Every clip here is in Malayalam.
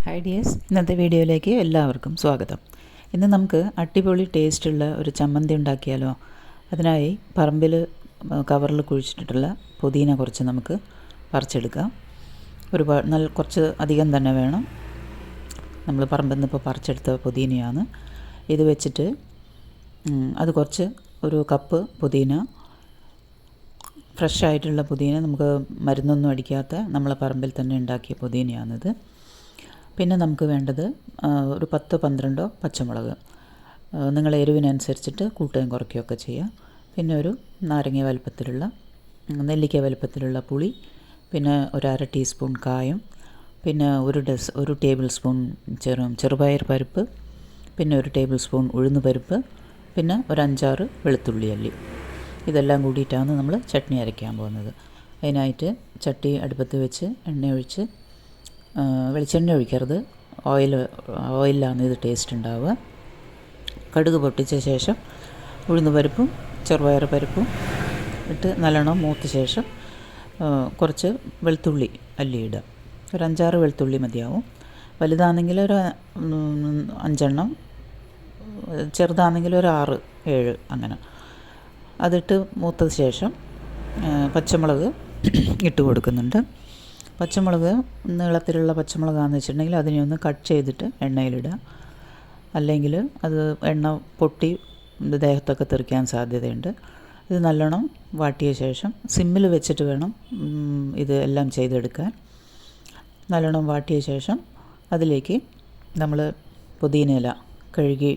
ഹായ് ഡിയേഴ്സ്, ഇന്നത്തെ വീഡിയോയിലേക്ക് എല്ലാവർക്കും സ്വാഗതം. ഇന്ന് നമുക്ക് അടിപൊളി ടേസ്റ്റുള്ള ഒരു ചമ്മന്തി ഉണ്ടാക്കിയാലോ. അതിനായി പറമ്പിൽ കവറിൽ കുഴിച്ചിട്ടിട്ടുള്ള പുതിന കുറച്ച് നമുക്ക് പറിച്ചെടുക്കാം. കുറച്ച് അധികം തന്നെ വേണം. നമ്മൾ പറമ്പിൽ നിന്ന് ഇപ്പോൾ പറിച്ചെടുത്ത പുതിനയാണ് ഇത്. വെച്ചിട്ട് അത് കുറച്ച് ഒരു കപ്പ് പുതിന, ഫ്രഷ് ആയിട്ടുള്ള പുതിന, നമുക്ക് മരുന്നൊന്നും അടിക്കാത്ത നമ്മളെ പറമ്പിൽ തന്നെ ഉണ്ടാക്കിയ പുതിനയാണിത്. പിന്നെ നമുക്ക് വേണ്ടത് ഒരു 10-12 പച്ചമുളക്. നിങ്ങൾ എരിവിനനുസരിച്ചിട്ട് കൂട്ടുകയും കുറയ്ക്കുകയൊക്കെ ചെയ്യാം. പിന്നെ ഒരു നാരങ്ങ വലുപ്പത്തിലുള്ള, നെല്ലിക്ക വലുപ്പത്തിലുള്ള പുളി, പിന്നെ ഒരു 1/2 ടീസ്പൂൺ കായം, പിന്നെ ഒരു ടേബിൾ സ്പൂൺ ചെറുപയർ പരിപ്പ്, പിന്നെ ഒരു ടേബിൾ സ്പൂൺ ഉഴുന്ന് പരിപ്പ്, പിന്നെ ഒരു 5-6 വെളുത്തുള്ളി അല്ലി. ഇതെല്ലാം കൂടിയിട്ടാണ് നമ്മൾ ചട്നി അരയ്ക്കാൻ പോകുന്നത്. അതിനായിട്ട് ചട്ടി അടുപ്പത്ത് വെച്ച് എണ്ണ ഒഴിച്ച്, വെളിച്ചെണ്ണ ഒഴിക്കരുത്, ഓയിലാണ് ഇത് ടേസ്റ്റ് ഉണ്ടാവുക. കടുക് പൊട്ടിച്ച ശേഷം ഉഴുന്ന് പരിപ്പും ചെറുപയർ പരിപ്പും ഇട്ട് നല്ലോണം മൂത്ത ശേഷം കുറച്ച് വെളുത്തുള്ളി അല്ലി ഇടുക. ഒരു 5-6 വെളുത്തുള്ളി മതിയാവും. വലുതാണെങ്കിൽ ഒരു 5 എണ്ണം, ചെറുതാണെങ്കിൽ ഒരു 6-7 അങ്ങനെ. അതിട്ട് മൂത്ത ശേഷം പച്ചമുളക് ഇട്ട് കൊടുക്കുന്നുണ്ട്. പച്ചമുളക് നീളത്തിലുള്ള പച്ചമുളകാണെന്ന് വെച്ചിട്ടുണ്ടെങ്കിൽ അതിനെ ഒന്ന് കട്ട് ചെയ്തിട്ട് എണ്ണയിലിടുക. അല്ലെങ്കിൽ അത് എണ്ണ പൊട്ടി ദേഹത്തൊക്കെ തെറിക്കാൻ സാധ്യതയുണ്ട്. ഇത് നല്ലോണം വാട്ടിയ ശേഷം സിമ്മിൽ വെച്ചിട്ട് വേണം ഇത് എല്ലാം ചെയ്തെടുക്കാൻ. നല്ലോണം വാട്ടിയ ശേഷം അതിലേക്ക് നമ്മൾ പുതിനയില, കഴുകി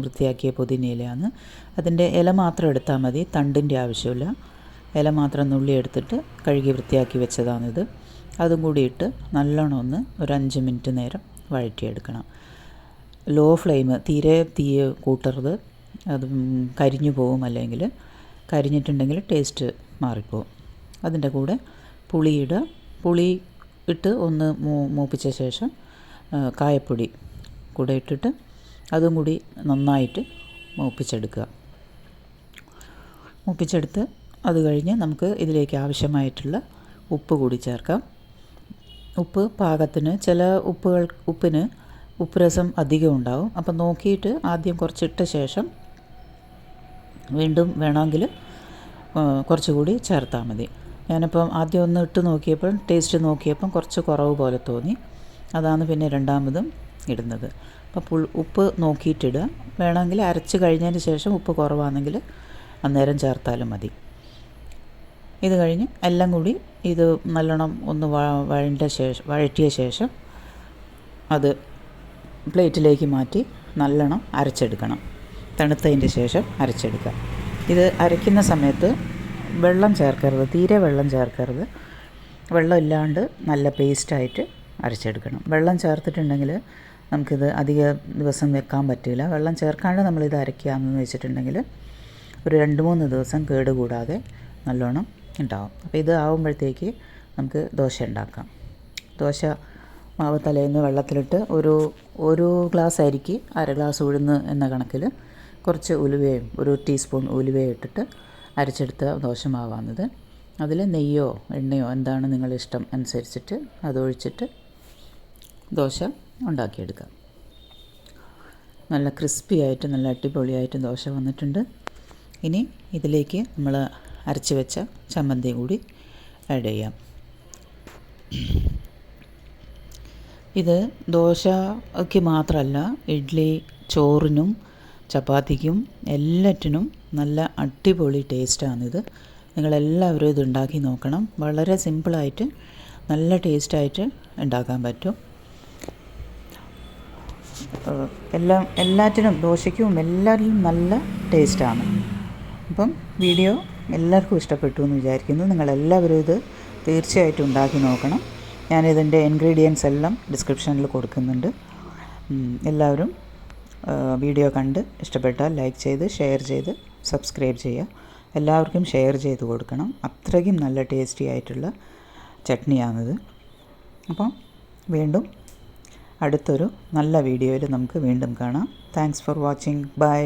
വൃത്തിയാക്കിയ പുതിനയിലയാണ്. അതിൻ്റെ ഇല മാത്രം എടുത്താൽ മതി, തണ്ടിൻ്റെ ആവശ്യമില്ല. ഇല മാത്രം നുള്ളി എടുത്തിട്ട് കഴുകി വൃത്തിയാക്കി വെച്ചതാണിത്. അതും കൂടി ഇട്ട് നല്ലോണം ഒന്ന് ഒരു 5 മിനിറ്റ് നേരം വഴറ്റിയെടുക്കണം. ലോ ഫ്ലെയിം, തീരെ തീ കൂട്ടരുത്, അത് കരിഞ്ഞു പോകും. അല്ലെങ്കിൽ കരിഞ്ഞിട്ടുണ്ടെങ്കിൽ ടേസ്റ്റ് മാറിപ്പോവും. അതിൻ്റെ കൂടെ പുളി ഇടുക. പുളി ഇട്ട് ഒന്ന് മൂപ്പിച്ച ശേഷം കായപ്പൊടി കൂടെ ഇട്ടിട്ട് അതും കൂടി നന്നായിട്ട് മൂപ്പിച്ചെടുത്ത് അത് കഴിഞ്ഞ് നമുക്ക് ഇതിലേക്ക് ആവശ്യമായിട്ടുള്ള ഉപ്പ് കൂടി ചേർക്കാം. ഉപ്പ് പാകത്തിന്. ചില ഉപ്പിന് ഉപ്പ് രസം അധികം ഉണ്ടാവും. അപ്പം നോക്കിയിട്ട് ആദ്യം കുറച്ചിട്ട ശേഷം വീണ്ടും വേണമെങ്കിൽ കുറച്ചുകൂടി ചേർത്താൽ മതി. ഞാനിപ്പം ആദ്യം ഒന്ന് ഇട്ട് നോക്കിയപ്പോൾ ടേസ്റ്റ് നോക്കിയപ്പം കുറച്ച് കുറവ് പോലെ തോന്നി. അതാണ് പിന്നെ രണ്ടാമതും ഇടുന്നത്. അപ്പോൾ ഉപ്പ് നോക്കിയിട്ടിടുക. വേണമെങ്കിൽ അരച്ച് കഴിഞ്ഞതിന് ശേഷം ഉപ്പ് കുറവാണെങ്കിൽ അന്നേരം ചേർത്താലും മതി. ഇത് കഴിഞ്ഞ് എല്ലാം കൂടി ഇത് നല്ലോണം ഒന്ന് വഴറ്റിയ ശേഷം അത് പ്ലേറ്റിലേക്ക് മാറ്റി നല്ലോണം അരച്ചെടുക്കണം. തണുത്തതിൻ്റെ ശേഷം അരച്ചെടുക്കുക. ഇത് അരയ്ക്കുന്ന സമയത്ത് വെള്ളം ചേർക്കരുത്, തീരെ വെള്ളം ചേർക്കരുത്. വെള്ളം ഇല്ലാണ്ട് നല്ല പേസ്റ്റായിട്ട് അരച്ചെടുക്കണം. വെള്ളം ചേർത്തിട്ടുണ്ടെങ്കിൽ നമുക്കിത് അധിക ദിവസം വെക്കാൻ പറ്റില്ല. വെള്ളം ചേർക്കാണ്ട് നമ്മളിത് അരയ്ക്കുകയെന്ന് വെച്ചിട്ടുണ്ടെങ്കിൽ ഒരു 2-3 ദിവസം കേടുകൂടാതെ നല്ലോണം ഉണ്ടാവും. അപ്പോൾ ഇത് ആവുമ്പോഴത്തേക്ക് നമുക്ക് ദോശ ഉണ്ടാക്കാം. ദോശ മാവ് തലേന്ന് വെള്ളത്തിലിട്ട് ഒരു ഗ്ലാസ് അരിക്ക് 1/2 ഗ്ലാസ് ഉഴുന്ന് എന്ന കണക്കിൽ കുറച്ച് ഉലുവയും 1 ടീസ്പൂൺ ഉലുവയും ഇട്ടിട്ട് അരച്ചെടുത്ത ദോശ മാവാണിത്. അതിൽ നെയ്യോ എണ്ണയോ എന്താണ് നിങ്ങളിഷ്ടം അനുസരിച്ചിട്ട് അതൊഴിച്ചിട്ട് ദോശ ഉണ്ടാക്കിയെടുക്കാം. നല്ല ക്രിസ്പി ആയിട്ട് നല്ല അടിപൊളിയായിട്ട് ദോശ വന്നിട്ടുണ്ട്. ഇനി ഇതിലേക്ക് നമ്മൾ അരച്ച് വെച്ച ചമ്മന്തി കൂടി ആഡ് ചെയ്യാം. ഇത് ദോശയ്ക്ക് മാത്രമല്ല, ഇഡ്ഡലി, ചോറിനും ചപ്പാത്തിക്കും എല്ലാറ്റിനും നല്ല അടിപൊളി ടേസ്റ്റാണിത്. നിങ്ങളെല്ലാവരും ഇത് ഉണ്ടാക്കി നോക്കണം. വളരെ സിമ്പിളായിട്ട് നല്ല ടേസ്റ്റായിട്ട് ഉണ്ടാക്കാൻ പറ്റും. എല്ലാറ്റിനും, ദോശയ്ക്കും എല്ലാറ്റിനും നല്ല ടേസ്റ്റാണ്. അപ്പം വീഡിയോ എല്ലാവർക്കും ഇഷ്ടപ്പെട്ടു എന്ന് വിചാരിക്കുന്നു. നിങ്ങളെല്ലാവരും ഇത് തീർച്ചയായിട്ടും ഉണ്ടാക്കി നോക്കണം. ഞാനിതിൻ്റെ ഇൻഗ്രീഡിയൻസ് എല്ലാം ഡിസ്ക്രിപ്ഷനിൽ കൊടുക്കുന്നുണ്ട്. എല്ലാവരും വീഡിയോ കണ്ട് ഇഷ്ടപ്പെട്ടാൽ ലൈക്ക് ചെയ്ത്, ഷെയർ ചെയ്ത്, സബ്സ്ക്രൈബ് ചെയ്യുക. എല്ലാവർക്കും ഷെയർ ചെയ്ത് കൊടുക്കണം. അത്രയ്ക്കും നല്ല ടേസ്റ്റി ആയിട്ടുള്ള ചട്നിയാണിത്. അപ്പം വീണ്ടും അടുത്തൊരു നല്ല വീഡിയോയിൽ നമുക്ക് വീണ്ടും കാണാം. Thanks for watching. ബൈ.